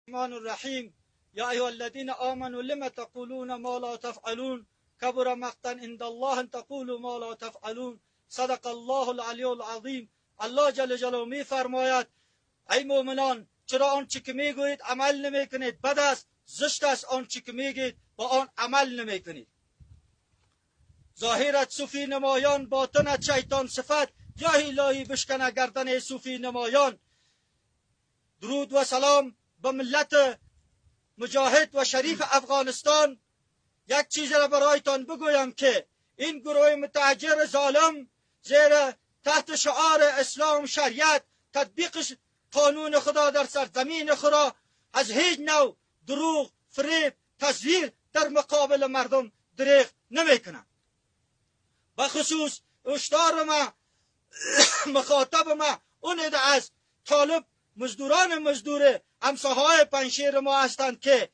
الرحمن الرحیم یا ایها الذین آمنوا لم تقولون ما لا تفعلون کبر مقتا عند الله ان تقولوا ما لا تفعلون صدق الله العلی العظیم. الله جل جلاله می فرماید ای مؤمنان چرا آنچه که میگویید عمل نمیکنید؟ بد است، زشت است آنچه که میگید با آن عمل نمیکنید. ظاهرت صوفی نمایان، باطنت شیطان صفت، یا الهی بشکنه گردن صوفی نمایان. درود و سلام به ملت مجاهد و شریف افغانستان. یک چیز را برایتان بگویم که این گروه متحجر ظالم زیر تحت شعار اسلام شریعت تطبیق قانون خدا در سرزمین خدا از هیچ نوع دروغ، فریب، تزویر در مقابل مردم دریغ نمیکنند. بخصوص هشدار ما مخاطب ما اون از طالب مزدور همساهای پنشیر ما هستند که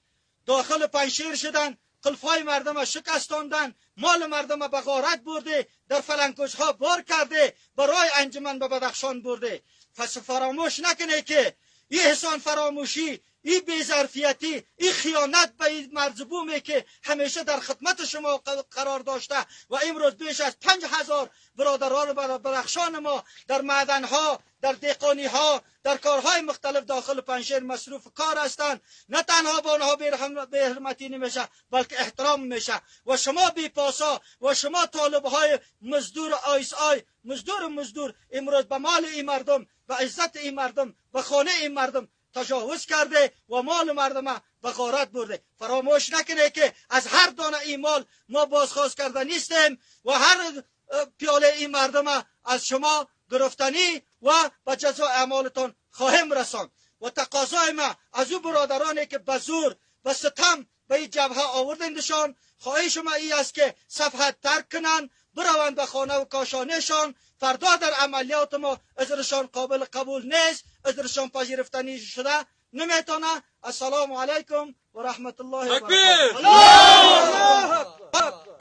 داخل پنشیر شدن، قلفای مردم شکستاندن، مال مردم به غارت برده، در فلنکوش ها بار کرده، برای انجمن به بدخشان برده. پس فراموش نکنه که این احسان فراموشی، این بی‌ظرفیتی، این خیانت به این مرزبومه که همیشه در خدمت شما قرار داشته و امروز بیش از 5000 برادران بدخشان ما در معدنها، در دهقانیها، در کارهای مختلف داخل پنشیر مصروف کار هستند. نه تنها با آنها بی‌حرمتی نمیشه بلکه احترام میشه. و شما بی‌پاسا و شما طالبهای مزدور مزدور امروز به مال این مردم، به عزت این مردم، به خانه این مردم تجاوز کرده و مال مردم به غارت برده. فراموش نکنه که از هر دانه این مال ما بازخواست کرده نیستیم و هر پیاله این مردم از شما گرفتنی و به جزا اعمالتان خواهیم رساند. و تقاضای ما از او برادرانی که به زور و ستم به این جبهه آوردندشان، خواهش ما ای است که صفحه ترک کنند، بروند به خانه و کاشانهشان. فردا در عملیات ما عذرشان قابل قبول نیست، عذرشان پذیرفتنی شده نمیتونه. السلام علیکم و رحمت الله و برکاته.